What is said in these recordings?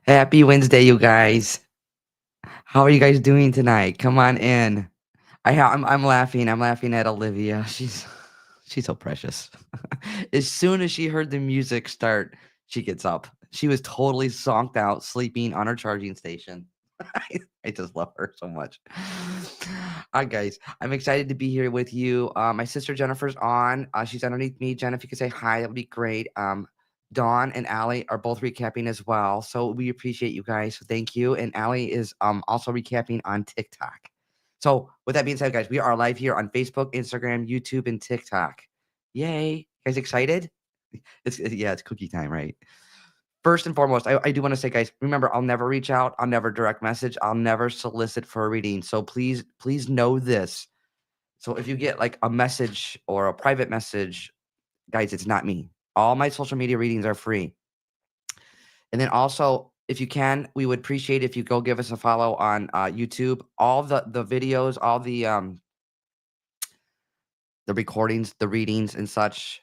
Happy Wednesday, you guys. How are you guys doing tonight? Come on in. I'm laughing. I'm laughing at Olivia. She's so precious. As soon as she heard the music start, she gets up. She was totally zonked out, sleeping on her charging station. I just love her so much. All right, guys. I'm excited to be here with you. My sister Jennifer's on. She's underneath me. Jen, if you could say hi, that would be great. Dawn and Allie are both recapping as well. So we appreciate you guys. So thank you. And Allie is also recapping on TikTok. So with that being said, guys, we are live here on Facebook, Instagram, YouTube, and TikTok. Yay. You guys excited? It's cookie time, right? First and foremost, I do want to say, guys, remember, I'll never reach out. I'll never direct message. I'll never solicit for a reading. So please know this. So if you get like a message or a private message, guys, it's not me. All my social media readings are free. And then also, if you can, we would appreciate if you go give us a follow on YouTube. All the videos, all the recordings, the readings, and such,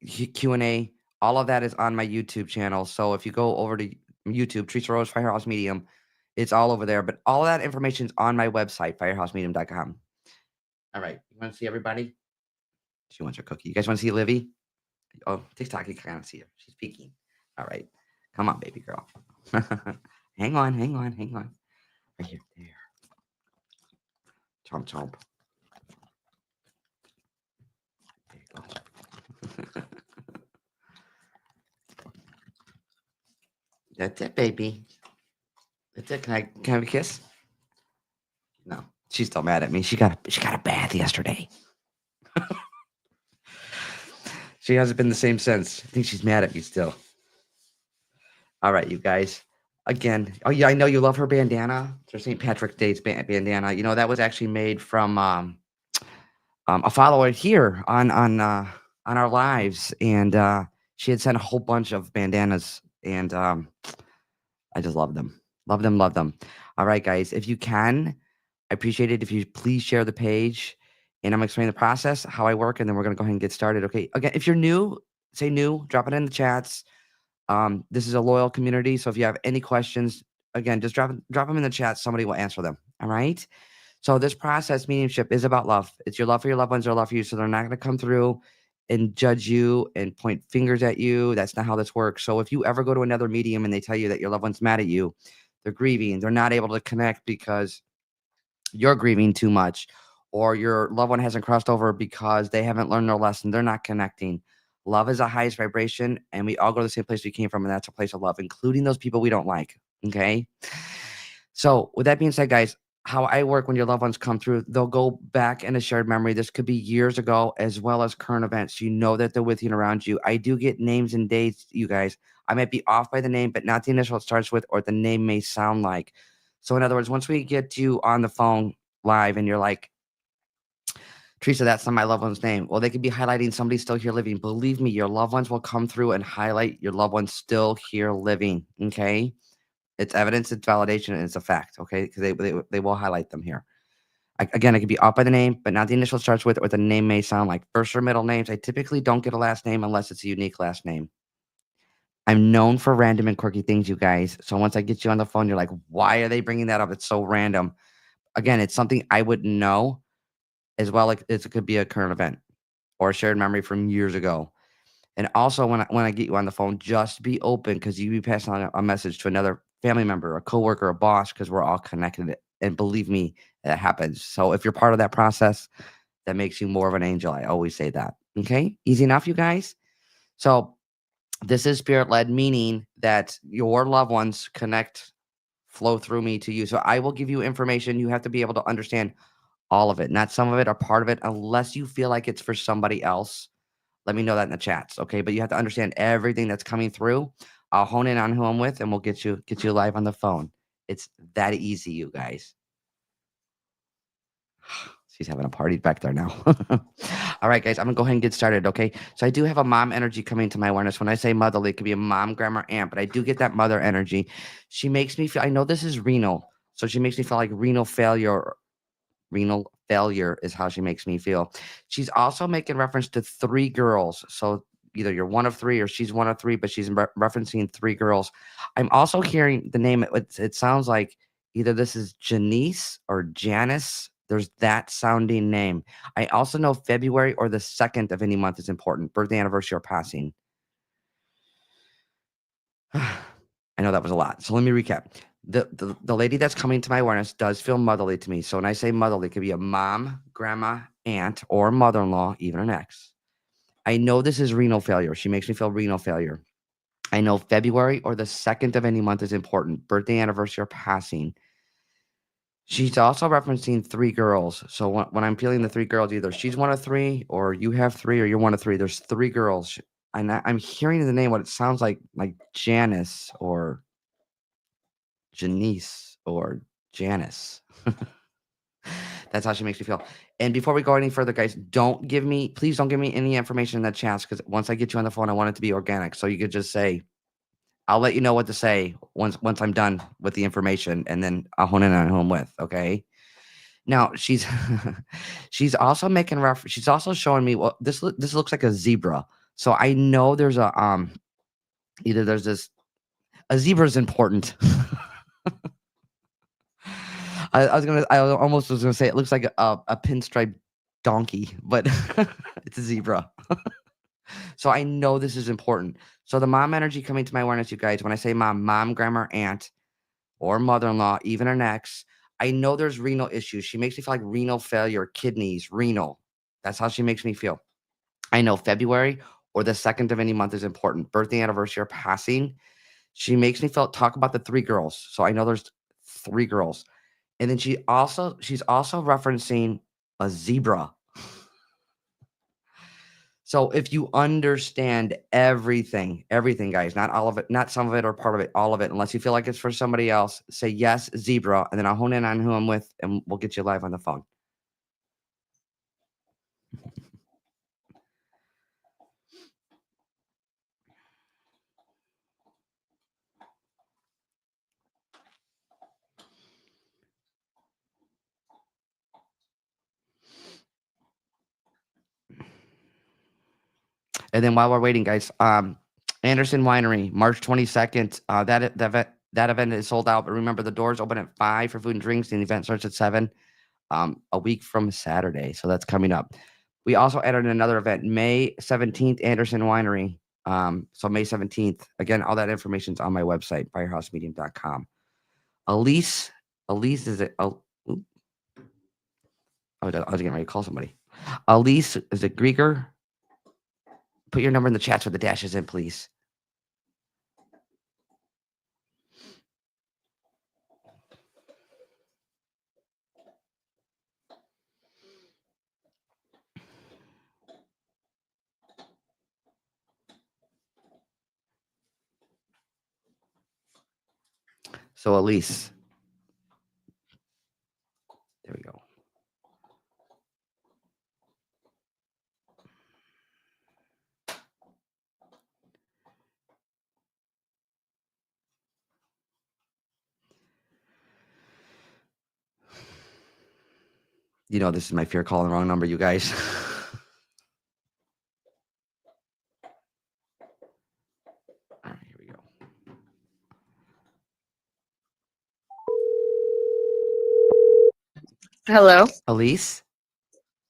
Q&A, all of that is on my YouTube channel. So if you go over to YouTube, Teresa Rose Firehouse Medium, it's all over there. But all of that information is on my website, firehousemedium.com. All right, you want to see everybody? She wants her cookie. You guys want to see Livy? Oh, TikTok, you can't see her. She's peeking. All right, come on, baby girl. hang on. Right here, there. Chomp chomp. There you go. That's it, baby. That's it. Can I have a kiss? No. She's still mad at me. She got a bath yesterday. She hasn't been the same since. I think she's mad at me still. All right, you guys. Again, oh yeah, I know you love her bandana. It's her St. Patrick's Day bandana. You know that was actually made from a follower here on our lives, and she had sent a whole bunch of bandanas, and I just love them, love them, love them. All right, guys, if you can, I appreciate it if you please share the page, and I'm gonna explain the process, how I work, and then we're gonna go ahead and get started. Okay. Again, if you're new, say new, drop it in the chats. This is a loyal community, so if you have any questions, again, just drop them in the chat. Somebody will answer them. All right. So this process, mediumship, is about love. It's your love for your loved ones, their love for you. So they're not going to come through and judge you and point fingers at you. That's not how this works. So if you ever go to another medium and they tell you that your loved one's mad at you, they're grieving, they're not able to connect because you're grieving too much, or your loved one hasn't crossed over because they haven't learned their lesson, they're not connecting. Love is the highest vibration, and we all go to the same place we came from, and that's a place of love, including those people we don't like. Okay. So, with that being said, guys, how I work when your loved ones come through, they'll go back in a shared memory. This could be years ago as well as current events. You know that they're with you and around you. I do get names and dates, you guys. I might be off by the name, but not the initial it starts with or the name may sound like. So, in other words, once we get you on the phone live and you're like, Teresa, that's not my loved one's name. Well, they could be highlighting somebody still here living. Believe me, your loved ones will come through and highlight your loved ones still here living. Okay. It's evidence, it's validation, and it's a fact, okay? Because they will highlight them here. Again, it could be off by the name, but not the initial starts with or the name may sound like. First or middle names, I typically don't get a last name unless it's a unique last name. I'm known for random and quirky things, you guys. So once I get you on the phone, you're like, why are they bringing that up? It's so random. Again, it's something I wouldn't know as well as it could be a current event or a shared memory from years ago. And also, when I get you on the phone, just be open because you be passing on a message to another family member, a coworker, a boss, because we're all connected. And believe me, that happens. So if you're part of that process, that makes you more of an angel. I always say that. Okay, easy enough, you guys. So this is spirit led, meaning that your loved ones connect, flow through me to you. So I will give you information. You have to be able to understand all of it, not some of it or part of it, unless you feel like it's for somebody else. Let me know that in the chats, okay? But you have to understand everything that's coming through. I'll hone in on who I'm with, and we'll get you live on the phone. It's that easy, you guys. She's having a party back there now. All right, guys, I'm gonna go ahead and get started, okay? So I do have a mom energy coming to my awareness. When I say motherly, it could be a mom, grandma, aunt, but I do get that mother energy. She makes me feel. I know this is renal, so she makes me feel like renal failure. Renal failure is how she makes me feel. She's also making reference to three girls. So either you're one of three or she's one of three, but she's referencing three girls. I'm also hearing the name. It sounds like either this is Janice or Janice. There's that sounding name. I also know February or the 2nd of any month is important. Birthday, anniversary, or passing. I know that was a lot. So let me recap. The lady that's coming to my awareness does feel motherly to me. So when I say motherly, it could be a mom, grandma, aunt, or mother-in-law, even an ex. I know this is renal failure. She makes me feel renal failure. I know February or the 2nd of any month is important. Birthday, anniversary, or passing. She's also referencing three girls. So when I'm feeling the three girls, either she's one of three, or you have three, or you're one of three. There's three girls. And I'm hearing the name, what it sounds like Janice or Janice or Janice. That's how she makes me feel. And before we go any further, guys, please don't give me any information in that chat, because once I get you on the phone, I want it to be organic. So you could just say, I'll let you know what to say once I'm done with the information, and then I'll hone in on who I'm with. Okay. Now she's she's also making reference. She's also showing me, well, this looks like a zebra. So I know there's either there's this a zebra is important. I almost was gonna say it looks like a pinstripe donkey, but it's a zebra. So I know this is important. So the mom energy coming to my awareness, you guys, when I say mom, grandma, aunt, or mother-in-law, even an ex, I know there's renal issues. She makes me feel like renal failure, kidneys, renal. That's how she makes me feel. I know February or the 2nd of any month is important. Birthday, anniversary, or passing. She makes me talk about the three girls. So I know there's three girls. And then she's also referencing a zebra. So if you understand everything, guys, not all of it, not some of it or part of it, all of it, unless you feel like it's for somebody else, say yes, zebra, and then I'll hone in on who I'm with, and we'll get you live on the phone. And then while we're waiting, guys, Anderson Winery, March 22nd. That event is sold out. But remember, the doors open at 5 for food and drinks, and the event starts at 7. A week from Saturday, so that's coming up. We also added another event, May 17th, Anderson Winery. So May 17th. Again, all that information's on my website, firehousemedium.com. Elise is it? Oh, I was getting ready to call somebody. Elise, is it Grieger? Put your number in the chats with the dashes in, please. So Elise, there we go. You know, this is my fear calling the wrong number, you guys. All right, here we go. Hello. Elise?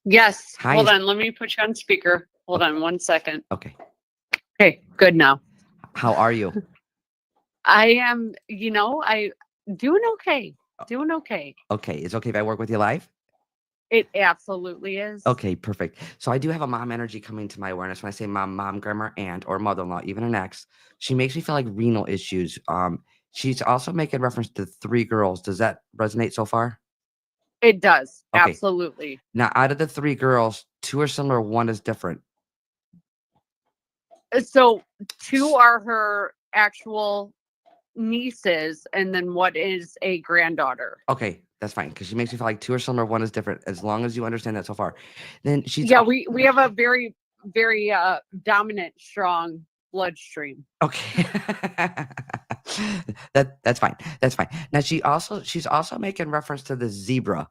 Yes. Hi. Hold on. Let me put you on speaker. Hold on 1 second. Okay. Okay. Good now. How are you? I am, I doing okay. Doing okay. Okay. Is it okay if I work with you live? It absolutely is. Okay, perfect. So I do have a mom energy coming to my awareness. When I say mom, grandma, aunt, or mother-in-law, even an ex, she makes me feel like renal issues. She's also making reference to three girls. Does that resonate so far? It does. Okay. Absolutely. Now, out of the three girls, two are similar, one is different. So 2 are her actual nieces, and then what is a granddaughter. Okay, that's fine, because she makes me feel like 2 are similar, one is different. As long as you understand that so far, then she's we have a very, very dominant, strong bloodstream. okay. That's fine. That's fine. Now she's also making reference to the zebra.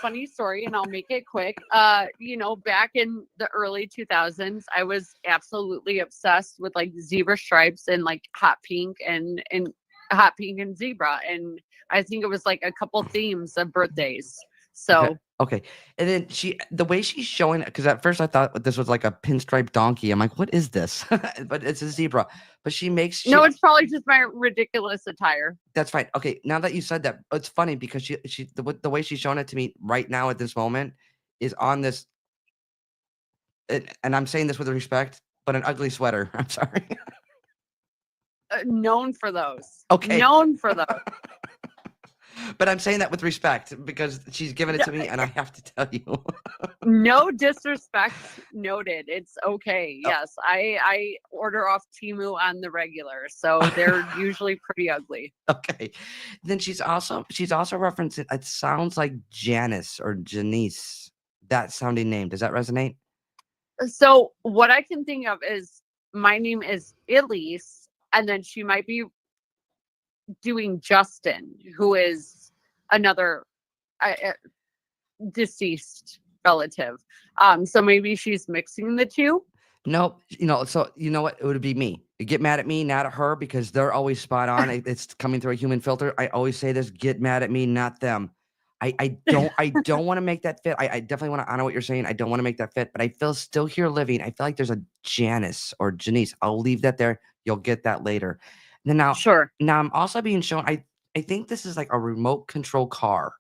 Funny story, and I'll make it quick. Back in the early 2000s, I was absolutely obsessed with like zebra stripes and like hot pink and zebra. And I think it was like a couple themes of birthdays. Okay. So Okay. And then the way she's showing it, because at first I thought this was like a pinstripe donkey. I'm like, what is this? But it's a zebra. But no, it's probably just my ridiculous attire. that's fine. Okay. Now that you said that, it's funny because the way she's showing it to me right now at this moment is on this, and I'm saying this with respect, but an ugly sweater. I'm sorry. Known for those. Okay. Known for those. But I'm saying that with respect because she's given it to me and I have to tell you. No disrespect noted. It's okay. Yes, I order off Temu on the regular, so they're usually pretty ugly. Okay. Then she's also referencing, it sounds like Janice or Janice, that sounding name. Does that resonate? So what I can think of is my name is Elise, and then she might be doing Justin, who is another deceased relative. So maybe she's mixing the two. Nope. So you know what? It would be me. You get mad at me, not at her, because they're always spot on. It's coming through a human filter. I always say this: get mad at me, not them. I don't want to make that fit. I definitely want to honor what you're saying. I don't want to make that fit, but I feel still here living. I feel like there's a Janice or Janice. I'll leave that there. You'll get that later. Then now, Sure. now I'm also being shown. I think this is like a remote control car.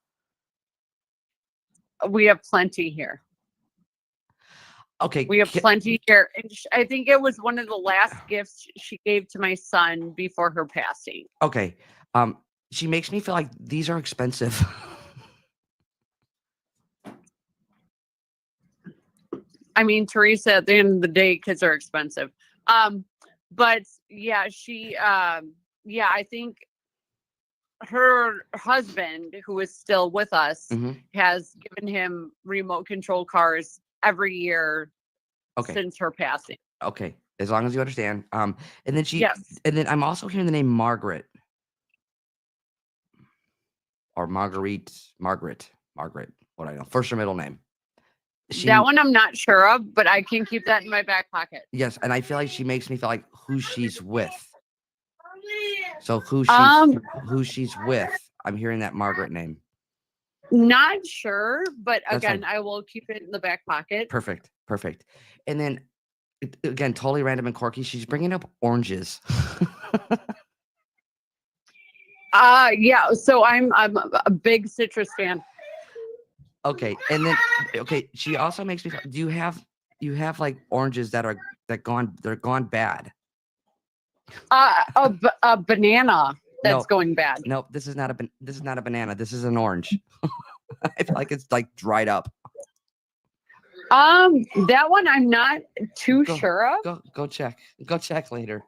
We have plenty here. Okay. We have plenty here. And I think it was one of the last gifts she gave to my son before her passing. Okay. She makes me feel like these are expensive. I mean, Teresa, at the end of the day, kids are expensive. But yeah, I think her husband, who is still with us, has given him remote control cars every year since her passing. Okay. As long as you understand. And then Yes. and then I'm also hearing the name Margaret. Or Marguerite. What do I know? First or middle name. That one I'm not sure of, but I can keep that in my back pocket. Yes, and I feel like she makes me feel like who she's with. So who she's with. I'm hearing that Margaret name. Not sure, but That's again, fine. I will keep it in the back pocket. Perfect. And then again, totally random and quirky. She's bringing up oranges. Yeah. So I'm a big citrus fan. Okay, and then she also makes me. Do you have like oranges they're gone bad? A banana that's going bad. No, this is not a banana. This is an orange. I feel like it's like dried up. That one I'm not too sure of. Go check. Go check later.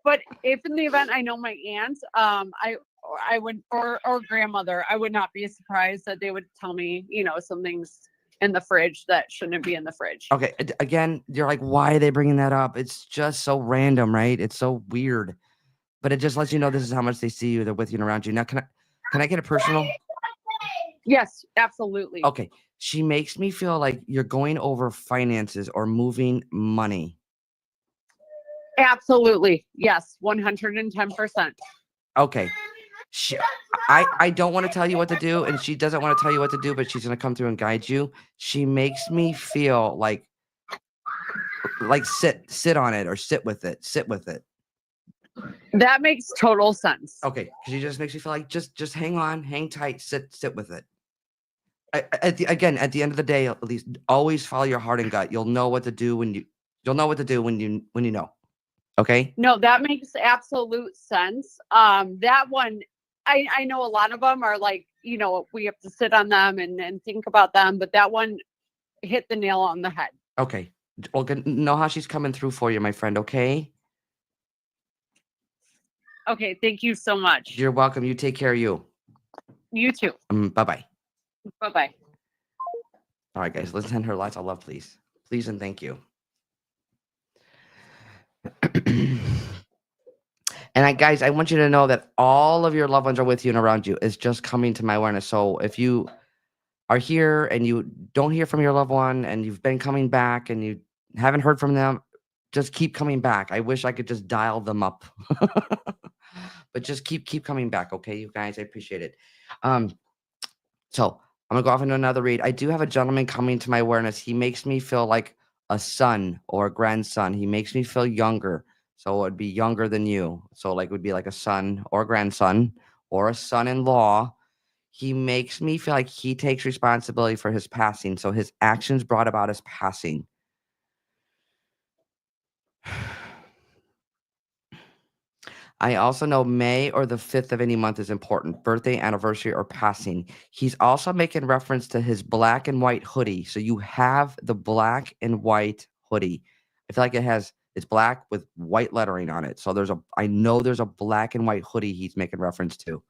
But if in the event I know my aunt, I would or grandmother, I would not be surprised that they would tell me, something's in the fridge that shouldn't be in the fridge. Okay, again, you're like, why are they bringing that up? It's just so random, right? It's so weird, but it just lets you know this is how much they see you. They're with you and around you. Now, can I get it personal? Yes, absolutely. Okay, she makes me feel like you're going over finances or moving money. Absolutely. Yes, 110%. Okay. I don't want to tell you what to do, and she doesn't want to tell you what to do, but she's going to come through and guide you. She makes me feel like sit on it or sit with it. That makes total sense. Okay, because she just makes me feel like just hang on, hang tight, sit with it. At the end of the day, at least always follow your heart and gut. You'll know what to do when you know. Okay. No, that makes absolute sense. That one, I know a lot of them are like, we have to sit on them and think about them, but that one hit the nail on the head. Okay. Well, know how she's coming through for you, my friend. Okay. Okay. Thank you so much. You're welcome. You take care of you. You too. Bye-bye. Bye-bye. All right, guys. Let's send her lots of love, please. Please and thank you. And guys, I want you to know that all of your loved ones are with you and around you. It's just coming to my awareness. So if you are here and you don't hear from your loved one and you've been coming back and you haven't heard from them, just keep coming back. I wish I could just dial them up. But just keep coming back, okay, you guys? I appreciate it. Um, so I'm gonna go off into another read. I do have a gentleman coming to my awareness. He makes me feel like a son or a grandson. He makes me feel younger. So it would be younger than you. So like it would be like a son or a grandson or a son-in-law. He makes me feel like he takes responsibility for his passing. So his actions brought about his passing. I also know May or the 5th of any month is important. Birthday, anniversary, or passing. He's also making reference to his black and white hoodie. So you have the black and white hoodie. I feel like it's black with white lettering on it. So I know there's a black and white hoodie he's making reference to.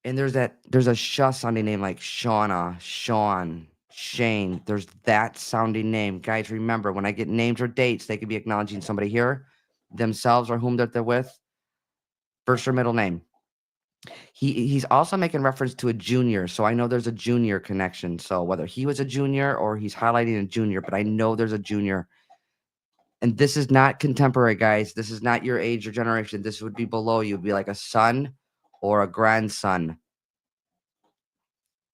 And there's a sounding name like Shauna, Sean, Shane. There's that sounding name. Guys, remember when I get names or dates, they could be acknowledging somebody here, themselves or whom they're with. First or middle name. He's also making reference to a junior, so I know there's a junior connection. So whether he was a junior or he's highlighting a junior, but I know there's a junior. And this is not contemporary, guys. This is not your age or generation. This would be below you. It'd be like a son or a grandson.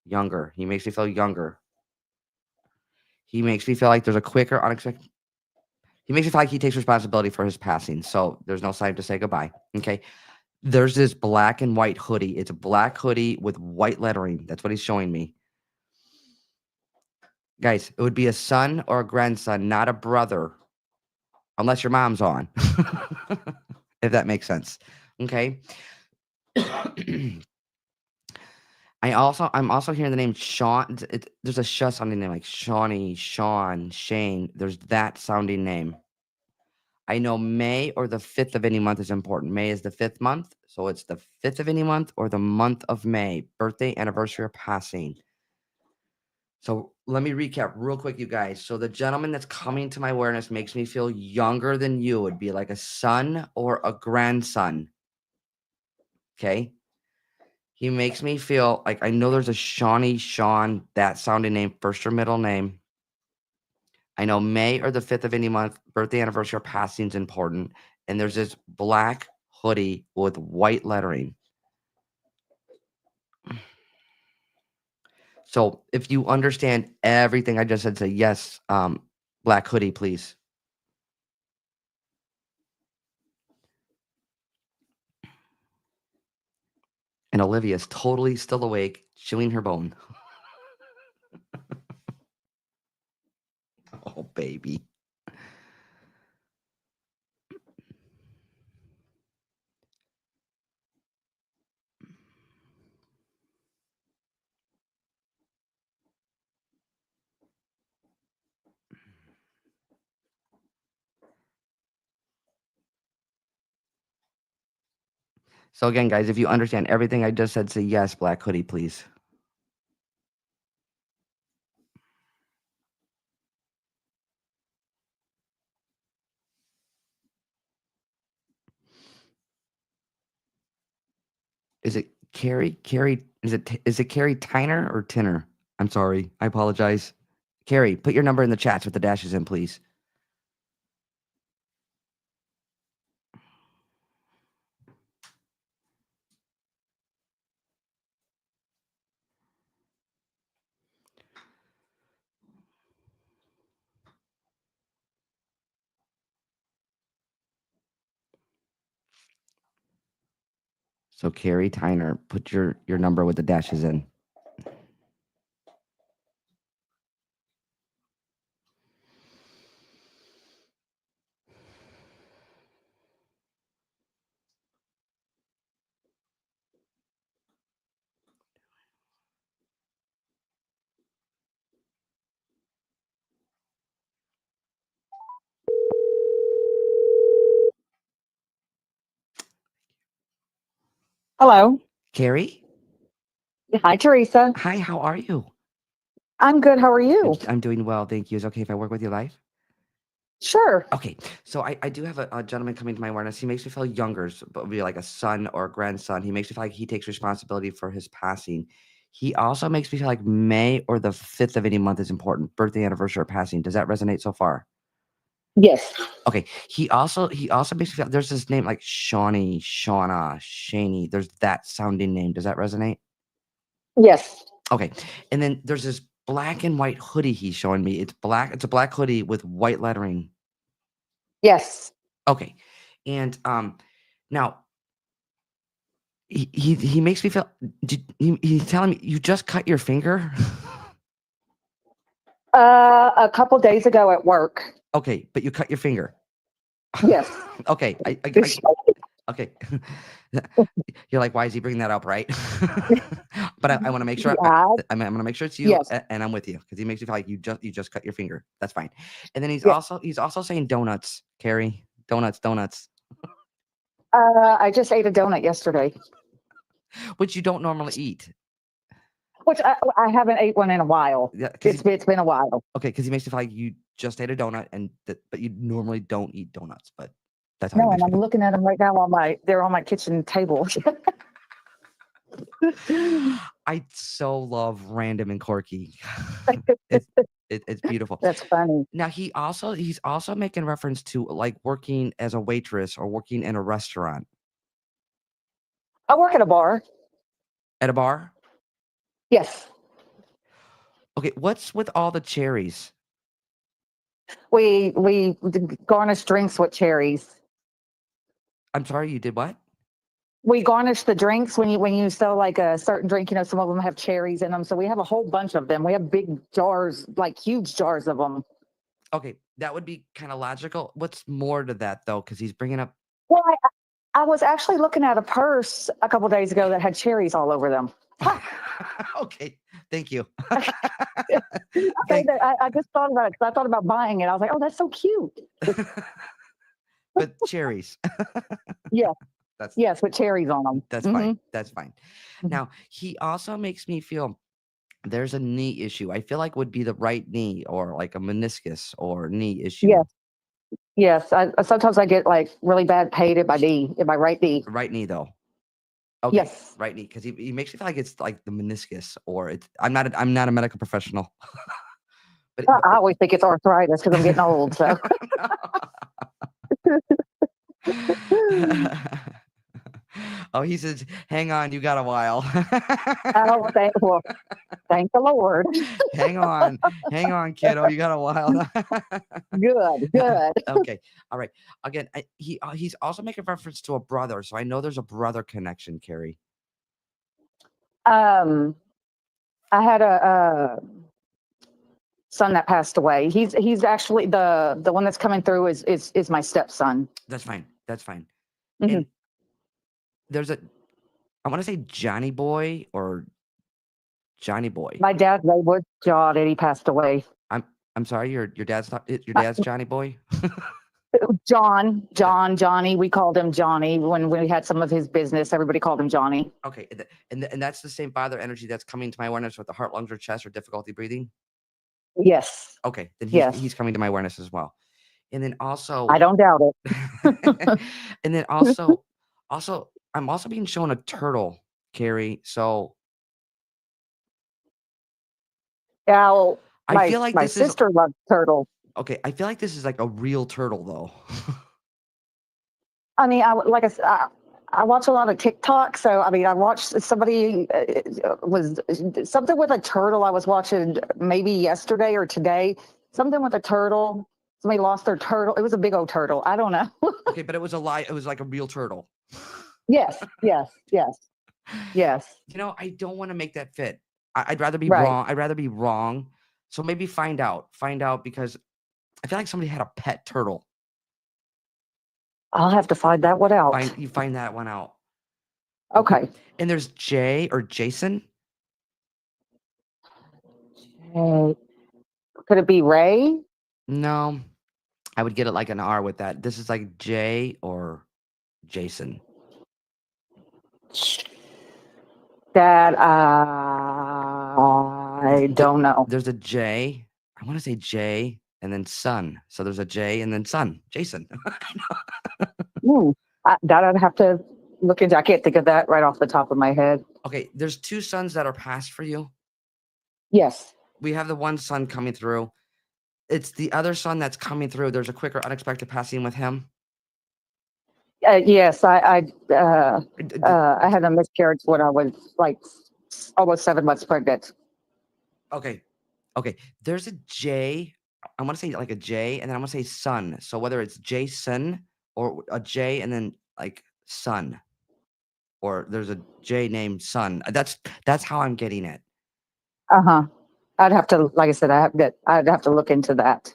Younger. He makes me feel younger. He makes me feel like there's a quicker, unexpected. He makes me feel like he takes responsibility for his passing. So there's no time to say goodbye. Okay. There's this black and white hoodie. It's a black hoodie with white lettering. That's what he's showing me. Guys, it would be a son or a grandson, not a brother, unless your mom's on. If that makes sense. Okay. I'm also hearing the name Sean. There's a sounding name like Shawnee, Sean, Shane. There's that sounding name. I know May or the 5th of any month is important. May is the 5th month. So it's the 5th of any month or the month of May. Birthday, anniversary, or passing. So let me recap real quick, you guys. So the gentleman that's coming to my awareness makes me feel younger than you. It'd be like a son or a grandson. Okay. He makes me feel like I know there's a Shawnee, Sean, that sounding name, first or middle name. I know May or the 5th of any month, birthday, anniversary, or passing is important. And there's this black hoodie with white lettering. So if you understand everything I just said, say yes, black hoodie, please. And Olivia's totally still awake, chewing her bone. Oh, baby. So again, guys, if you understand everything I just said, say yes, black hoodie, please. Is it Carrie? Carrie? Is it Carrie Tyner or Tinner? I'm sorry. I apologize. Carrie, put your number in the chats with the dashes in, please. So Carrie Tyner, put your number with the dashes in. Hello. Carrie? Hi, Teresa. Hi, how are you? I'm good. How are you? I'm doing well, thank you. Is it okay if I work with you live? Sure. Okay, so I do have a gentleman coming to my awareness. He makes me feel younger, but be like a son or a grandson. He makes me feel like he takes responsibility for his passing. He also makes me feel like May or the 5th of any month is important. Birthday, anniversary, or passing. Does that resonate so far? Yes. Okay. He also makes me feel there's this name like Shawnee, Shauna, Shaney. There's that sounding name. Does that resonate? Yes. Okay. And then there's this black and white hoodie he's showing me. It's black. It's a black hoodie with white lettering. Yes. Okay. And now he makes me feel he's telling me you just cut your finger. A couple days ago at work. Okay, but you cut your finger. Yes. Okay, okay. You're like, why is he bringing that up, right? But I want to make sure Yeah. I'm going to make sure it's you, Yes. and I'm with you because he makes you feel like you just cut your finger. That's fine. And then Yeah. he's also saying donuts, Carrie, donuts, I just ate a donut yesterday, which you don't normally eat. which I haven't ate one in a while. Yeah, because It's been a while. okay, because he makes you feel like you just ate a donut but you normally don't eat donuts, but that's how he No, makes and me I'm feel. looking at them right now they're on my kitchen table. I so love random and quirky. it's it's beautiful. That's funny. Now he's also making reference to like working as a waitress or working in a restaurant. I work at a bar. At a bar? Yes. Okay, what's with all the cherries? We garnish drinks with cherries. I'm sorry, you did what? We garnish the drinks when you sell like a certain drink. Some of them have cherries in them, so we have a whole bunch of them. We have big jars, like huge jars of them. Okay, that would be kind of logical. What's more to that though? Because he's bringing up. Well, I was actually looking at a purse a couple days ago that had cherries all over them. Okay, thank you. Okay, I just thought about it because I thought about buying it. I was like, oh, that's so cute. But cherries. Yeah. That's Yes, with cherries on them. that's fine. That's fine. Now he also makes me feel there's a knee issue. I feel like would be the right knee or like a meniscus or knee issue. Yes. Yes. Sometimes I get like really bad pain in my right knee. Right knee though. Okay. Yes. Right knee because he makes me feel like it's like the meniscus or it's. I'm not a medical professional. but, I always think it's arthritis because I'm getting old. So. Oh, he says, "Hang on, you got a while." Oh, thank the Lord. hang on, kiddo, you got a while. Good. Okay, all right. Again, he's also making reference to a brother, so I know there's a brother connection, Carrie. I had a son that passed away. He's actually the one that's coming through is my stepson. That's fine. That's fine. Mhm. And there's I want to say Johnny Boy or Johnny Boy. My dad's name was John, and he passed away. I'm sorry, your dad's not your dad's Johnny Boy. Johnny. We called him Johnny when we had some of his business. Everybody called him Johnny. Okay, and that's the same father energy that's coming to my awareness with the heart, lungs, or chest, or difficulty breathing. Yes. Okay, then Yes. he's coming to my awareness as well. And then also, I don't doubt it. and then also, I'm also being shown a turtle, Carrie. So Now, I feel like my this is sister loves turtle. okay. I feel like this is like a real turtle, though. I mean, I watch a lot of TikTok, so I mean, I watched somebody was something with a turtle. I was watching maybe yesterday or today. Something with a turtle. Somebody lost their turtle. It was a big old turtle. I don't know. Okay, but it was a lie. It was like a real turtle. Yes. I don't want to make that fit. I'd rather be Right. wrong. I'd rather be wrong. So maybe find out because I feel like somebody had a pet turtle. I'll have to find that one out. Find that one out. Okay. And there's Jay or Jason. Could it be Ray? No, I would get it like an R with that. This is like Jay or Jason. That I don't know. There's a J. I want to say J. and then son. So there's a J and then son, Jason. Hmm. That I'd have to look into. I can't think of that right off the top of my head. Okay, there's two sons that are passed for you. Yes. We have the one son coming through. It's the other son that's coming through. There's a quicker unexpected passing with him. Yes, D- d- I had a miscarriage when I was like almost 7 months pregnant. Okay. Okay. There's a J. I want to say like a J, and then I want to say son. So whether it's Jason or a J and then like son, or there's a J named son. That's how I'm getting it. Uh-huh. I'd have to, like I said, I'd have to look into that.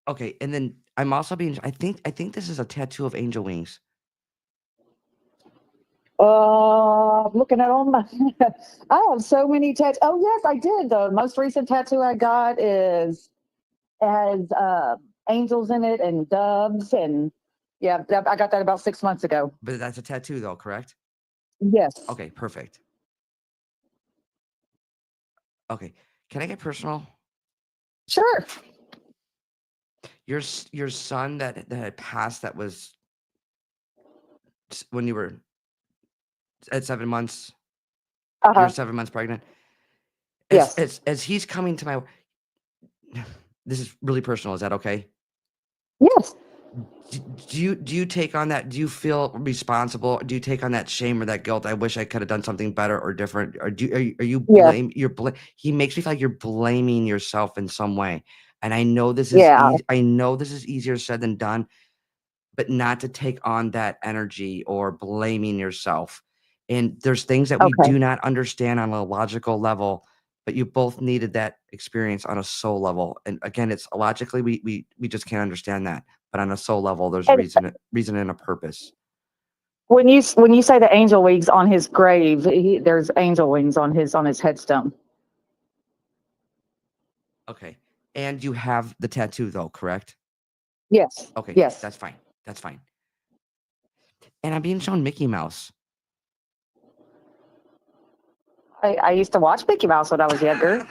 Okay. And then I'm also being. I think this is a tattoo of angel wings. I'm looking at all my. I have so many tattoos. Oh yes, I did. The most recent tattoo I got has angels in it and doves, and yeah, I got that about 6 months ago. But that's a tattoo though, correct? Yes. Okay. Perfect. Okay. Can I get personal? Sure. Your son that had passed, that was when you were at 7 months. You're Uh-huh. 7 months pregnant. As Yes. as as he's coming to my. This is really personal. Is that okay? Yes. Do you take on that? Do you feel responsible? Do you take on that shame or that guilt? I wish I could have done something better or different. Or are you Yeah. blame? He makes me feel like you're blaming yourself in some way. And I know this is Yeah. easy. I know this is easier said than done, but not to take on that energy or blaming yourself. And there's things that we Okay. do not understand on a logical level, but you both needed that experience on a soul level. And again, it's logically we just can't understand that, but on a soul level, there's a And reason and a purpose. when you say the angel wings on his grave, there's angel wings on his headstone. Okay. And you have the tattoo though, correct? Yes. Okay, Yes. that's fine. That's fine. And I'm being shown Mickey Mouse. I used to watch Mickey Mouse when I was younger.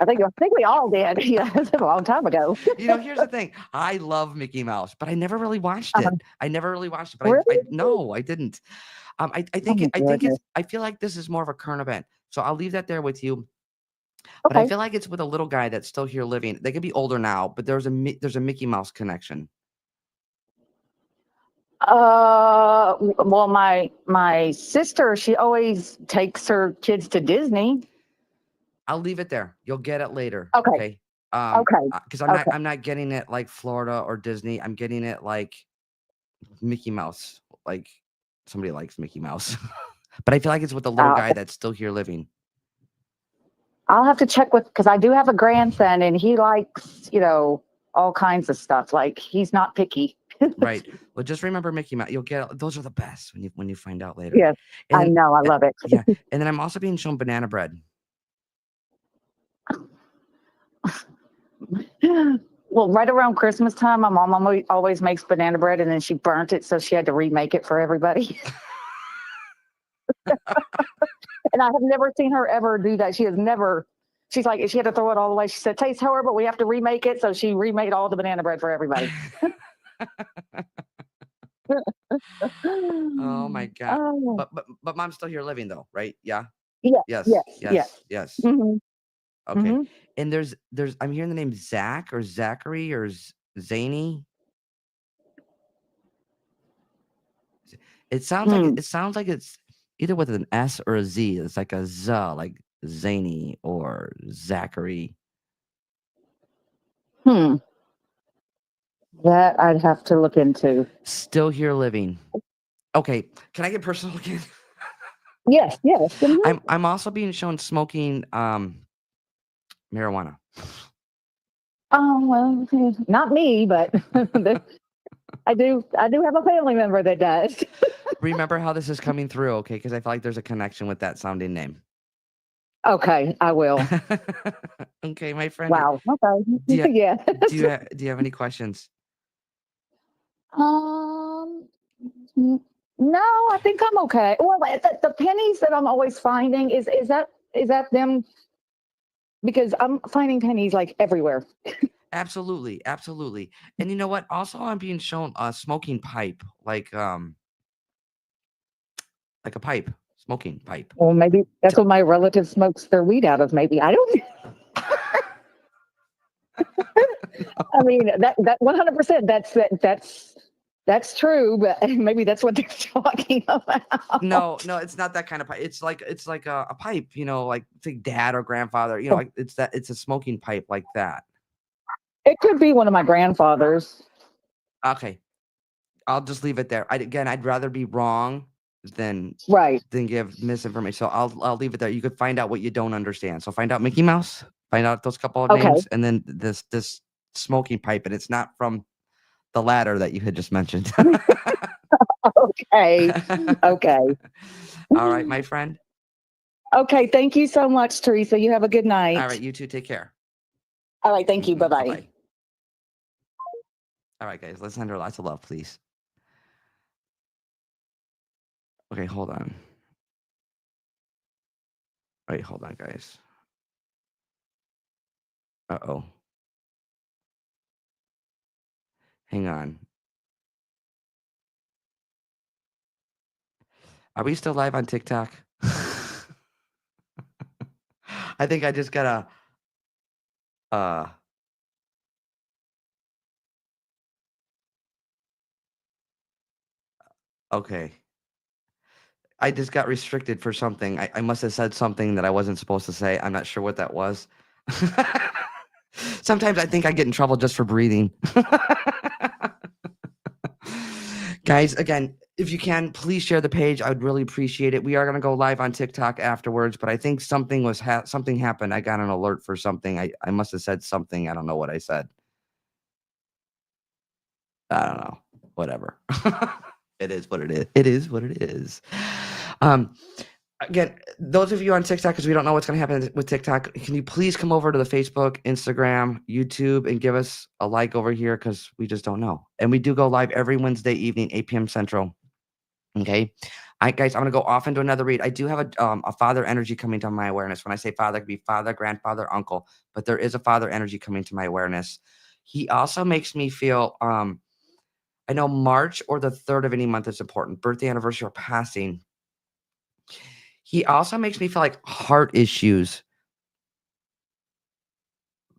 I think we all did. Yeah, it's a long time ago. Here's the thing. I love Mickey Mouse, but I never really watched Uh-huh. it. I never really watched it, but Really? I no, I didn't. Oh my I think goodness. I feel like this is more of a current event. So I'll leave that there with you. But I Okay. feel like it's with a little guy that's still here living. They could be older now, but there's a Mickey Mouse connection. Well, my sister, she always takes her kids to Disney. I'll leave it there. You'll get it later. Okay. Okay. Okay. Because Okay. I'm not getting it like Florida or Disney. I'm getting it like Mickey Mouse. Like somebody likes Mickey Mouse. But I feel like it's with the little Uh, guy that's still here living. I'll have to check because I do have a grandson and he likes, all kinds of stuff. Like he's not picky. Right. Well, just remember Mickey Mouse. You'll get those are the best when you find out later. Yes, And I then know. I uh, love it. yeah, and then I'm also being shown banana bread. Well, right around Christmas time, my mom always makes banana bread and then she burnt it. So she had to remake it for everybody. And I have never seen her ever do that. She's like, she had to throw it all away. She said, tastes horrible. We have to remake it. So she remade all the banana bread for everybody. Oh my god. Oh, But mom's still here living though, right? Yeah. yes, Yes. yes, yes. Yes. Yes. Hmm. Okay. Hmm. And there's I'm hearing the name Zach or Zachary or Zany. Hmm. It sounds like it's either with an S or a Z. It's like a Z, like Zany or Zachary. Hmm. That I'd have to look into. Still here living. Okay. Can I get personal again? Yes, yes. Mhm. I'm also being shown smoking marijuana. Oh, well, not me, but I do have a family member that does. Remember how this is coming through, okay? Because I feel like there's a connection with that sounding name. Okay, I will. Okay, my friend. Wow. Okay. Do you Yeah. do you have any questions? Um, no, I think I'm okay. Well, the pennies that I'm always finding is that them because I'm finding pennies like everywhere. Absolutely, absolutely. And you know what? Also, I'm being shown a smoking pipe, like a pipe, smoking pipe. Well, maybe that's So, what my relative smokes their weed out of. Maybe I don't. I mean that 100%. That's true, but maybe that's what they're talking about. no, it's not that kind of pipe. It's like a pipe, like think dad or grandfather, like it's a smoking pipe like that. It could be one of my grandfathers. Okay, I'll just leave it there. I'd rather be wrong than Right. give misinformation. So I'll leave it there. You could find out what you don't understand. So find out Mickey Mouse, find out those couple of Okay. names, and then this smoking pipe, and it's not from the ladder that you had just mentioned. Okay. Okay. All right, my friend. Okay. Thank you so much, Teresa. You have a good night. All right, you two take care. All right. Thank you. Bye bye. Bye-bye. All right, guys, let's send her lots of love, please. Okay, hold on. Wait, hold on, guys. Uh-oh. Hang on. Are we still live on TikTok? I think I just got okay. I just got restricted for something. I must have said something that I wasn't supposed to say. I'm not sure what that was. Sometimes I think I get in trouble just for breathing. Guys, again, if you can, please share the page. I would really appreciate it. We are going to go live on TikTok afterwards, but I think something was something happened. I got an alert for something. I must have said something. I don't know what I said. I don't know. Whatever. It is what it is. It is what it is. Um, Again, those of you on TikTok, because we don't know what's going to happen with TikTok, can you please come over to the Facebook, Instagram, YouTube, and give us a like over here because we just don't know. And we do go live every Wednesday evening, 8 p.m. Central. Okay. All right, guys, I'm going to go off into another read. I do have a father energy coming to my awareness. When I say father, it could be father, grandfather, uncle, but there is a father energy coming to my awareness. He also makes me feel, I know March or the 3rd of any month is important, birthday, anniversary, or passing. He also makes me feel like heart issues,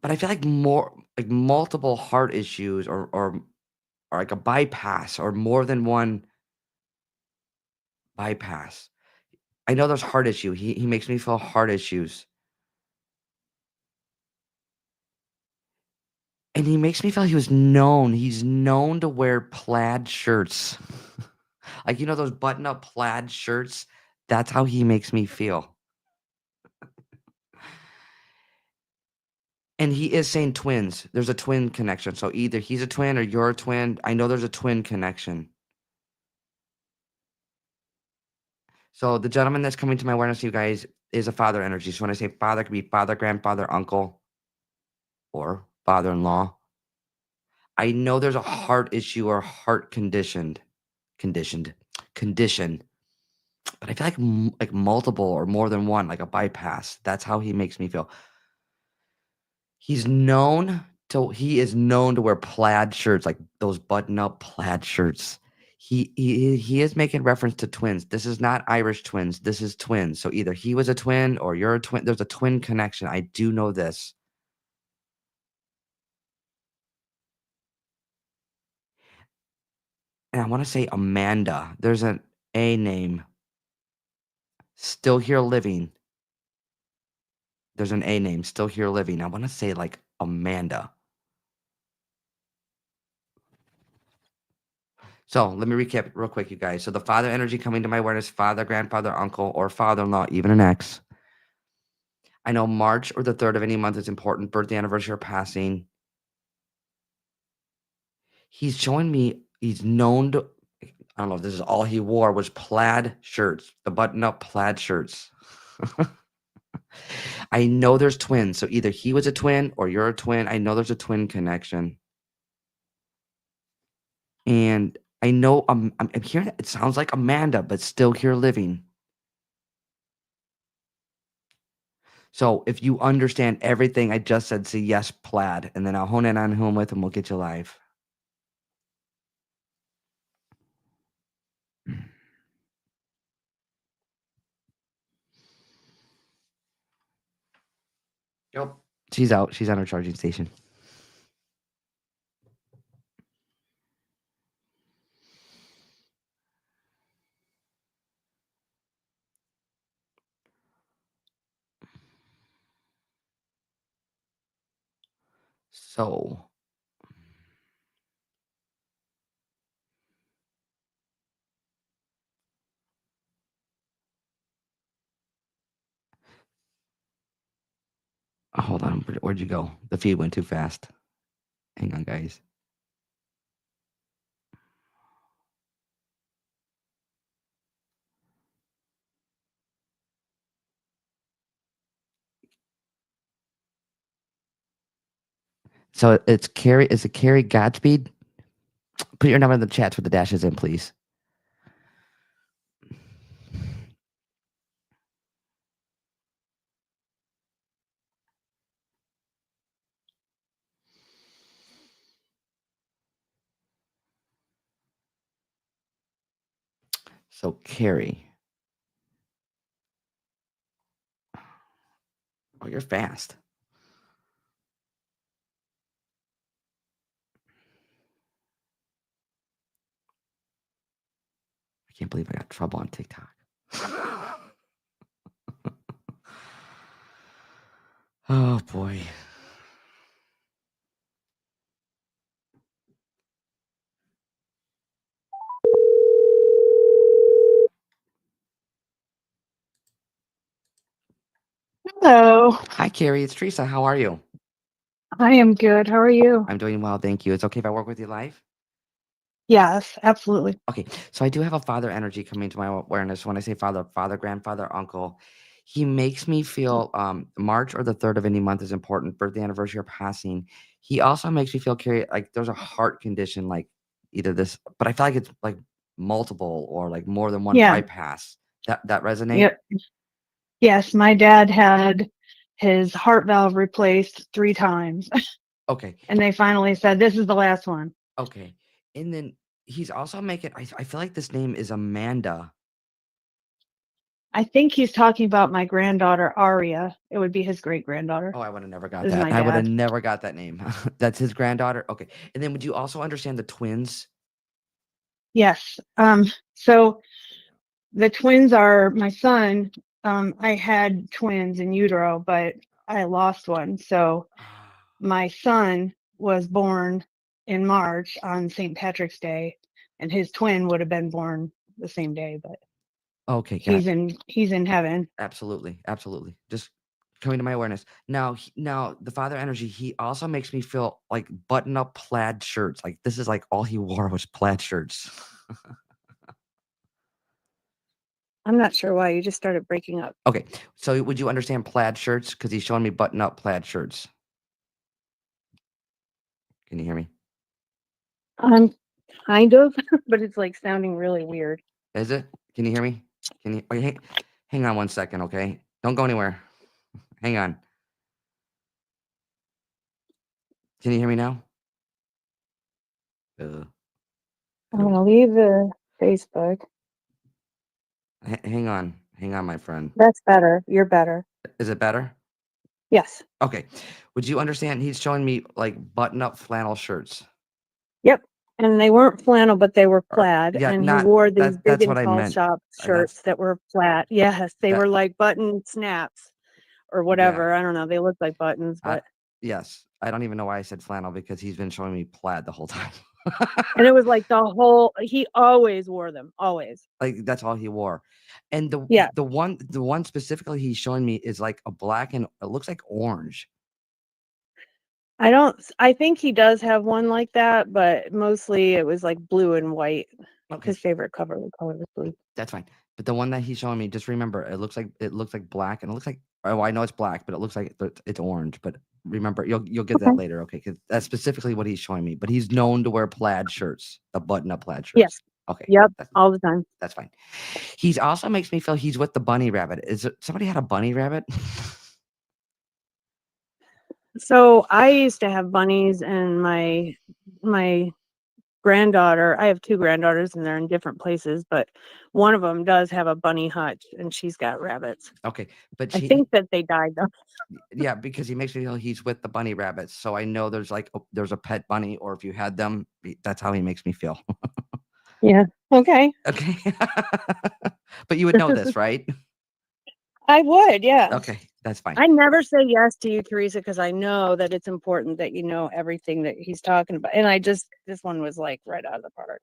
but I feel like more like multiple heart issues or like a bypass or more than one bypass. I know there's heart issue. He makes me feel heart issues. And he makes me feel he's known to wear plaid shirts. Like those button-up plaid shirts? That's how he makes me feel. And he is saying twins. There's a twin connection. So either he's a twin or you're a twin. I know there's a twin connection. So the gentleman that's coming to my awareness, you guys, is a father energy. So when I say father, it could be father, grandfather, uncle, or father-in-law. I know there's a heart issue or heart condition, but I feel like like multiple or more than one, like a bypass. That's how he makes me feel. He is known to wear plaid shirts, like those button-up plaid shirts. He is making reference to twins. This is not Irish twins. This is twins. So either he was a twin or you're a twin. There's a twin connection. I do know this. And I want to say Amanda. There's an A name. Still here living. There's an A name. Still here living. I want to say like Amanda. So let me recap real quick, you guys. So the father energy coming to my awareness, father, grandfather, uncle, or father-in-law, even an ex. I know March or the 3rd of any month is important, birthday, anniversary, or passing. He's showing me he's known to, I don't know if this is all he wore, was plaid shirts, the button-up plaid shirts. I know there's twins. So either he was a twin or you're a twin. I know there's a twin connection. And I know I'm hearing it sounds like Amanda, but still here living. So if you understand everything I just said, say yes, plaid, and then I'll hone in on who I'm with and we'll get you live. Yep. She's out. She's on her charging station. So hold on. Where'd you go? The feed went too fast. Hang on, guys. So it's Carrie. Is it Carrie Godspeed? Put your number in the chats with the dashes in, please. So Carrie. Oh, you're fast. I can't believe I got trouble on TikTok. Oh boy. Hello. Hi, Carrie. It's Teresa. How are you? I am good. How are you? I'm doing well, thank you. It's okay if I work with you live? Yes, absolutely. Okay, so I do have a father energy coming to my awareness. When I say father, father, grandfather, uncle, he makes me feel March or the 3rd of any month is important, birthday, anniversary, or passing. He also makes me feel curious, like there's a heart condition, like either this, but I feel like it's like multiple or like more than one Yeah. bypass. That resonate? Yep. Yes, my dad had his heart valve replaced 3 times, Okay, and they finally said, "This is the last one." okay. And then he's also making, I feel like this name is Amanda. I think he's talking about my granddaughter, Aria. It would be his great-granddaughter. Oh, I would have never got Is that. my I would have dad. never got that name. That's his granddaughter? Okay. And then would you also understand the twins? Yes. So the twins are my son. I had twins in utero, but I lost one. So my son was born in March on St. Patrick's Day, and his twin would have been born the same day, but Okay, got he's in heaven. absolutely, absolutely. Just coming to my awareness. Now, now the father energy, he also makes me feel like button up plaid shirts. Like this is like all he wore was plaid shirts. I'm not sure why you just started breaking up. Okay, so would you understand plaid shirts? Because he's showing me button up plaid shirts. Can you hear me? Kind of, but it's like sounding really weird. Is it? Can you hear me? Can you? Okay, hang on one second, okay? Don't go anywhere. Hang on. Can you hear me now? I'm gonna leave the Facebook. Hang on, my friend. That's better. You're better. Is it better? Yes. Okay. Would you understand? He's showing me like button-up flannel shirts. Yep. And they weren't flannel, but they were Or- plaid. yeah, And he not wore these big that's and what I tall meant. shop That's shirts that were flat. Yes, they that. were like button snaps or Yeah. whatever. I don't know. They looked like buttons, but Yes. I don't even know why I said flannel because he's been showing me plaid the whole time. and it was like he always wore them. Always. Like that's all he wore. And Yeah. the one specifically he's showing me is like a black and it looks like orange. I think he does have one like that, but mostly it was like blue and white. Okay. His favorite color was blue. That's fine. But the one that he's showing me, just remember, it looks like black, and it looks like I know it's black, but it looks like it's orange. But remember, you'll get that Okay. later, okay? Because that's specifically what he's showing me. But he's known to wear plaid shirts, the button-up plaid shirts. Yes. Okay. Yep. All the time. That's fine. He's also makes me feel he's with the bunny rabbit. Is it somebody had a bunny rabbit? So I used to have bunnies, and my granddaughter, I have two granddaughters and they're in different places, but one of them does have a bunny hutch and she's got rabbits. Okay, but I think that they died though. yeah, because he makes me feel he's with the bunny rabbits. So I know there's like there's a pet bunny, or if you had them, that's how he makes me feel. Yeah. Okay. Okay. But you would know this, right? I would, yeah. Okay, that's fine. I never say yes to you, Teresa, because I know that it's important that you know everything that he's talking about. And this one was like right out of the park.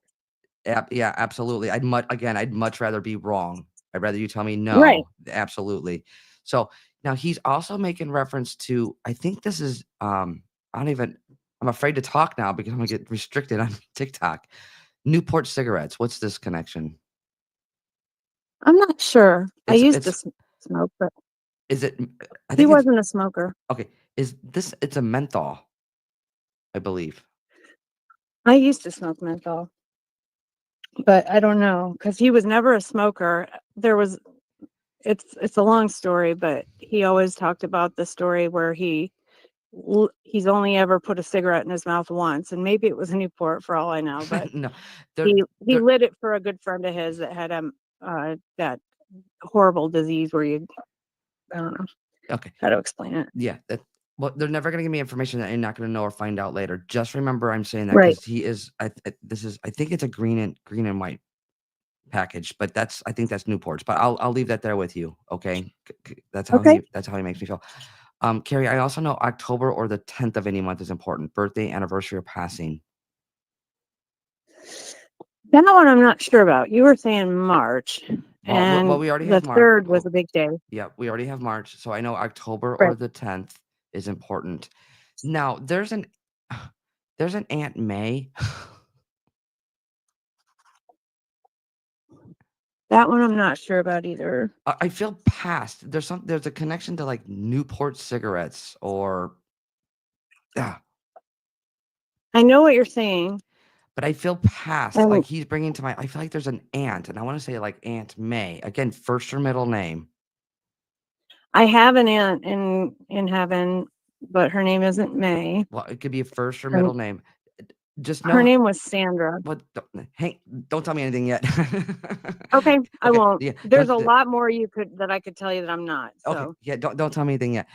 Yeah, absolutely. I'd much rather be wrong. I'd rather you tell me Right. no. Absolutely. So now he's also making reference to, I think this is I don't even I'm afraid to talk now because I'm gonna get restricted on TikTok. Newport cigarettes. What's this connection? I'm not sure. I used to It's smoke, but is it I he think it's wasn't a smoker. okay. Is this it's a menthol, I believe. I used to smoke menthol, but I don't know because he was never a smoker. There was it's a long story, but he always talked about the story where he's only ever put a cigarette in his mouth once, and maybe it was a Newport for all I know, but No. There he there lit it for a good friend of his that had that horrible disease where I don't know okay. how to explain it. Yeah, well, they're never gonna give me information that you're not gonna know or find out later. Just remember I'm saying that Right. because he is I think it's a green and white package, but I think that's Newport's, but I'll leave that there with you, okay? Okay. That's how he makes me feel. Carrie, I also know October or the 10th of any month is important. Birthday, anniversary, or passing. That one I'm not sure about. You were saying March, Well, and we already the have March. 3rd was a big day. Yeah, we already have March, so I know October or Right. the 10th is important. Now, there's an Aunt May. That one I'm not sure about either. I feel past. There's a connection to like Newport cigarettes or ah, I know what you're saying, but I feel past. and Like he's bringing to my. I feel like there's an aunt, and I want to say like Aunt May again, first or middle name. I have an aunt in heaven, but her name isn't May. Well, it could be a first or Her, middle name. Just her know name was Sandra. what. Hey, don't tell me anything yet. Okay, I Okay, won't. yeah, There's a lot more that I could tell you that I'm not. okay, So yeah. Don't tell me anything yet.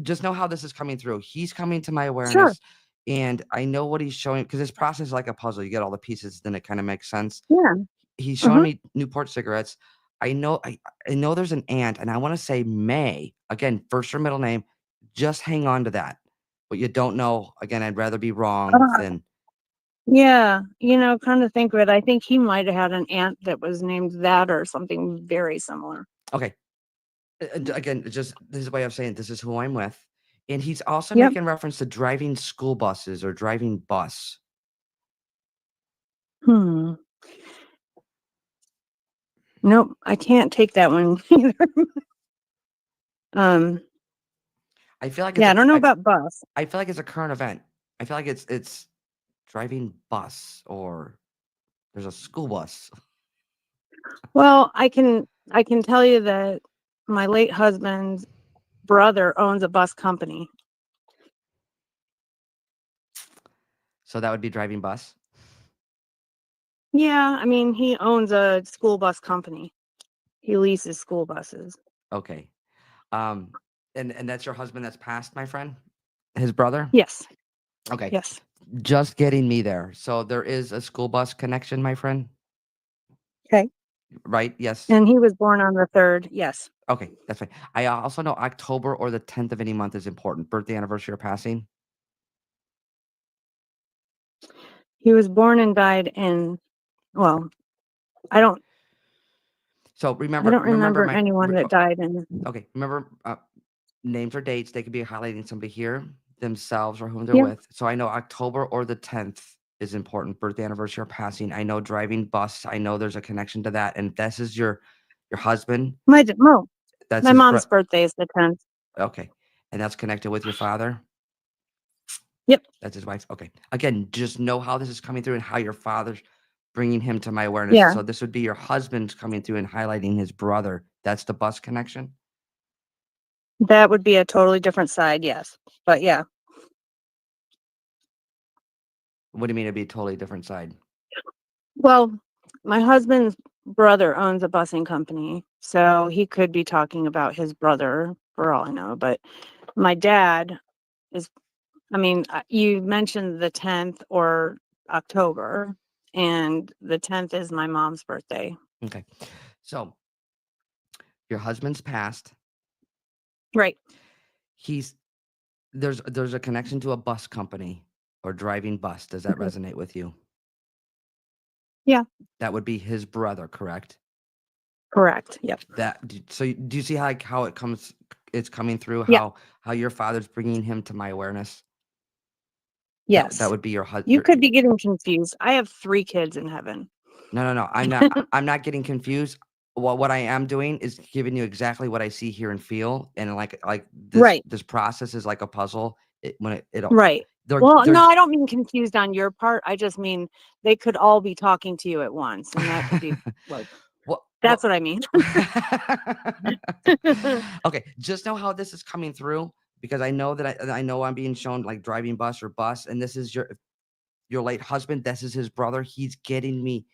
Just know how this is coming through. He's coming to my sure. awareness, and I know what he's showing because this process is like a puzzle. You get all the pieces, then it kind of makes sense. Yeah. He's showing Uh-huh. me Newport cigarettes. I know there's an aunt, and I want to say May. Again, first or middle name. Just hang on to that. What you don't know, again, I'd rather be wrong than Yeah, kind of think of it. I think he might have had an aunt that was named that or something very similar. okay. Again, just this is a way of saying this is who I'm with. And he's also Yep. making reference to driving school buses or driving bus. Hmm. Nope, I can't take that one either. Um, I feel like yeah, I don't know about bus. I feel like it's a current event. I feel like it's driving bus or there's a school bus. Well, I can tell you that my late husband's brother owns a bus company. So that would be driving bus. Yeah, I mean, he owns a school bus company. He leases school buses. Okay. Um, and that's your husband that's passed, my friend? His brother? Yes. Okay. Yes. Just getting me there. So there is a school bus connection, my friend, Okay. right? Yes. And he was born on the 3rd. Yes. Okay, that's fine. I also know October or the 10th of any month is important. Birthday, anniversary, or passing. He was born and died well, I don't So I don't remember remember anyone that died in. okay, remember names or dates. They could be highlighting somebody here, themselves, or whom they're Yeah. with. So I know October or the 10th is important. Birthday, anniversary, or passing. I know driving bus. I know there's a connection to that. And this is your husband. That's My his mom's birthday is the 10th. okay, and that's connected with your father. Yep. That's his wife. Okay. Again, just know how this is coming through and how your father's bringing him to my awareness. Yeah. So this would be your husband coming through and highlighting his brother. That's the bus connection. That would be a totally different side, yes. But yeah. What do you mean it'd be a totally different side? Well, my husband's brother owns a busing company, so he could be talking about his brother for all I know. But my dad is, I mean, you mentioned the 10th or October, and the 10th is my mom's birthday. Okay. So your husband's passed. Right. He's there's a connection to a bus company or driving bus. Does that Mhm. resonate with you? Yeah. That would be his brother, correct? Correct. Yep. Do you see how it's coming through, Yeah. how your father's bringing him to my awareness? That Yes. would be your You husband. could be getting confused. I have 3 kids in heaven. No. I'm not getting confused. What I am doing is giving you exactly what I see, hear, and feel, and like this Right. this process is like a puzzle. It'll Right. they're Well, they're no, I don't mean confused on your part. I just mean they could all be talking to you at once, and that could be like, well, that's what I mean. okay, just know how this is coming through because I know that I know I'm being shown like driving bus, and this is your late husband. This is his brother. He's getting me.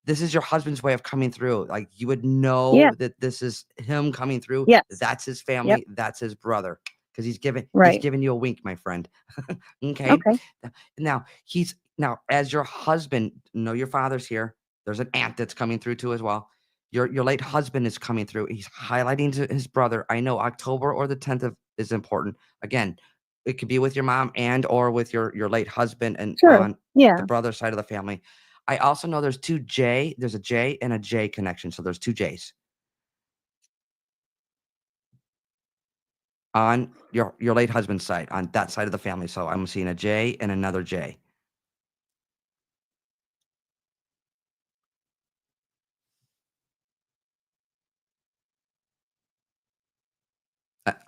This is your husband's way of coming through. Like you would know Yeah. that this is him coming through. Yes. That's his Yep. family. That's his brother. Because he's Right. giving you a wink, my friend. Okay. Okay. Now as your husband, know your father's here. There's an aunt that's coming through too as well. Your late husband is coming through. He's highlighting to his brother. I know October or the 10th is important. Again, it could be with your mom and or with your late husband and Sure. on Yeah. the brother side of the family. I also know there's there's a J and a J connection. So there's 2 J's on your late husband's side, on that side of the family. So I'm seeing a J and another J.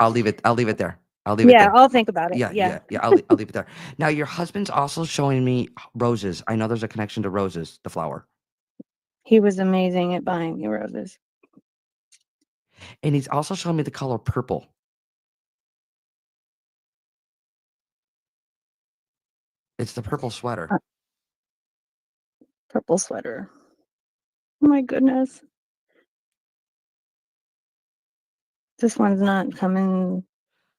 I'll leave it there. I'll leave it Yeah. there. I'll think about it. Yeah, Yeah. I'll leave it there. Now your husband's also showing me roses. I know there's a connection to roses, the flower. He was amazing at buying me roses. And he's also showing me the color purple. It's the purple sweater. Purple sweater. Oh my goodness. This one's not coming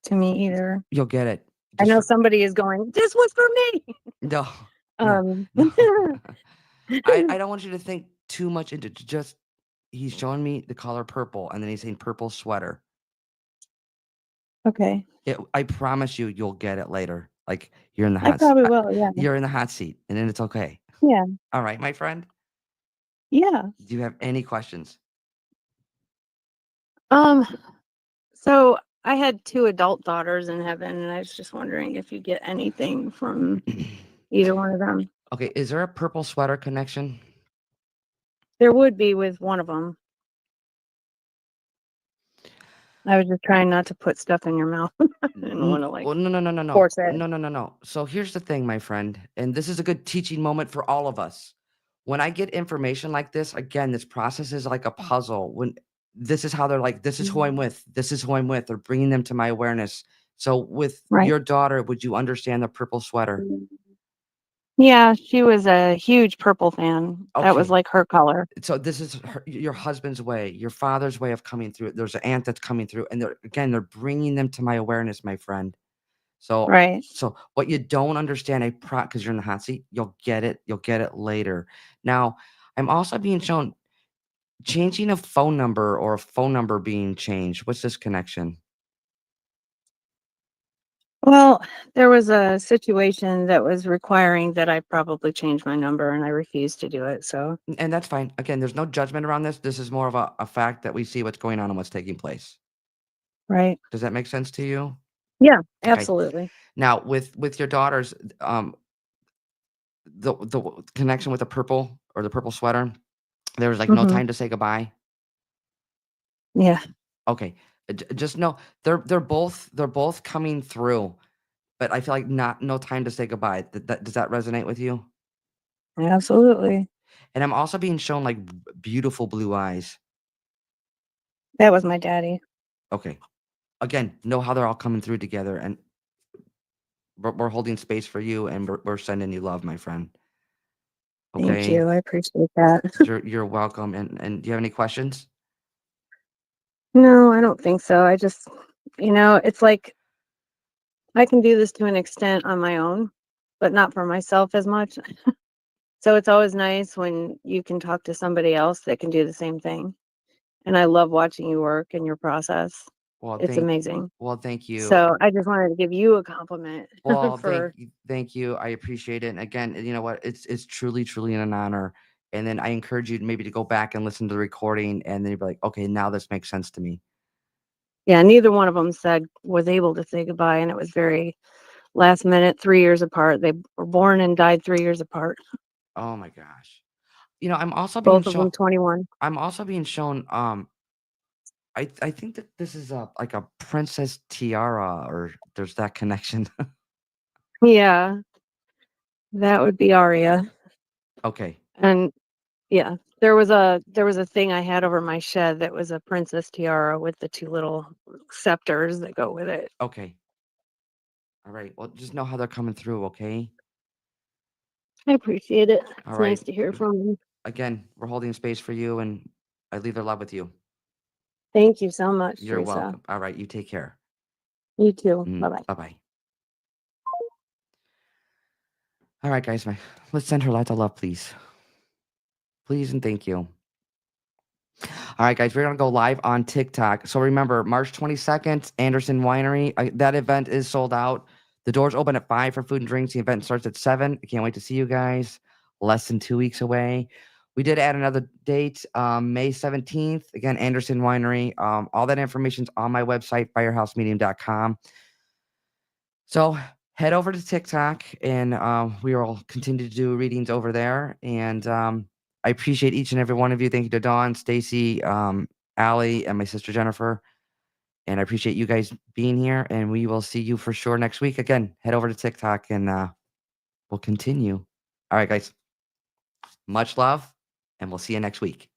to me either. You'll get it. I know Just somebody is going, this was for me. no, Um, no. I don't want you to think too much into just he's showing me the color purple and then he's saying purple sweater. okay. I promise you'll get it later. Like you're in the I hot probably will. Yeah. you're in the hot seat and then it's okay. Yeah. All right, my friend. Yeah. Do you have any questions? Um, so I had 2 adult daughters in heaven, and I was just wondering if you get anything from either one of them. Okay, is there a purple sweater connection? There would be with one of them. I was just trying not to put stuff in your mouth. I didn't want to like Well, no. force it. No. So here's the thing, my friend, and this is a good teaching moment for all of us. When I get information like this, again, this process is like a puzzle. When this is how they're like, this is who I'm with. This is who I'm with. They're bringing them to my awareness. So with Right. your daughter, would you understand the purple sweater? Yeah, she was a huge purple fan. That was Okay. like her color. So this is your husband's way, your father's way of coming through. There's an aunt that's coming through, and they're bringing them to my awareness, my friend. So Right. so what you don't understand, because you're in the hot seat, you'll get it. You'll get it later. Now, I'm also being shown changing a phone number or a phone number being changed. What's this connection? Well, there was a situation that was requiring that I probably change my number, and I refused to do it. So, And that's fine. Again, there's no judgment around this. This is more of a fact that we see what's going on and what's taking place. right. Does that make sense to you? Yeah, Okay. absolutely. Now, with your daughters, the connection with the purple or the purple sweater, there was like no Hmm. time to say goodbye. Yeah, Okay, just know they're both coming through, but I feel like no time to say goodbye. Does that resonate with you? absolutely. And I'm also being shown like beautiful blue eyes. That was my daddy. Okay, again, know how they're all coming through together, and we're holding space for you, and we're sending you love, my friend. Thank Okay, you. I appreciate that. you're welcome. And do you have any questions? No, I don't think so. I just, it's like I can do this to an extent on my own, but not for myself as much. So it's always nice when you can talk to somebody else that can do the same thing. And I love watching you work and your process. Well, It's amazing. thank you. So I just wanted to give you a compliment Well, for, thank you. I appreciate it. And again, you know what? It's truly, truly an honor. And then I encourage you maybe to go back and listen to the recording, and then you'll be like, okay, now this makes sense to me. yeah, neither one of them was able to say goodbye. And it was very last minute, 3 years apart. They were born and died 3 years apart. Oh my gosh. I'm also being Both of them shown. 21. I'm also being shown. I think that this is like a princess tiara, or there's that connection. Yeah, that would be Aria. Okay. And yeah, there was a thing I had over my shed that was a princess tiara with the 2 little scepters that go with it. Okay. All right. Well, just know how they're coming through. Okay. I appreciate it. All It's right. nice to hear from you. Again, we're holding space for you, and I leave their love with you. Thank you so much, You're Teresa. welcome. All right. You take care. You too. Bye-bye. Bye bye. All right, guys. Let's send her lots of love, please. Please and thank you. All right, guys, we're going to go live on TikTok. So remember, March 22nd, Anderson Winery. That event is sold out. The doors open at 5 for food and drinks. The event starts at 7. I can't wait to see you guys. Less than 2 weeks away. We did add another date, May 17th. Again, Anderson Winery. All that information's on my website, firehousemedium.com. So head over to TikTok, and we will continue to do readings over there. And I appreciate each and every one of you. Thank you to Dawn, Stacy, Allie, and my sister Jennifer. And I appreciate you guys being here. And we will see you for sure next week. Again, head over to TikTok, and we'll continue. All right, guys. Much love, and we'll see you next week.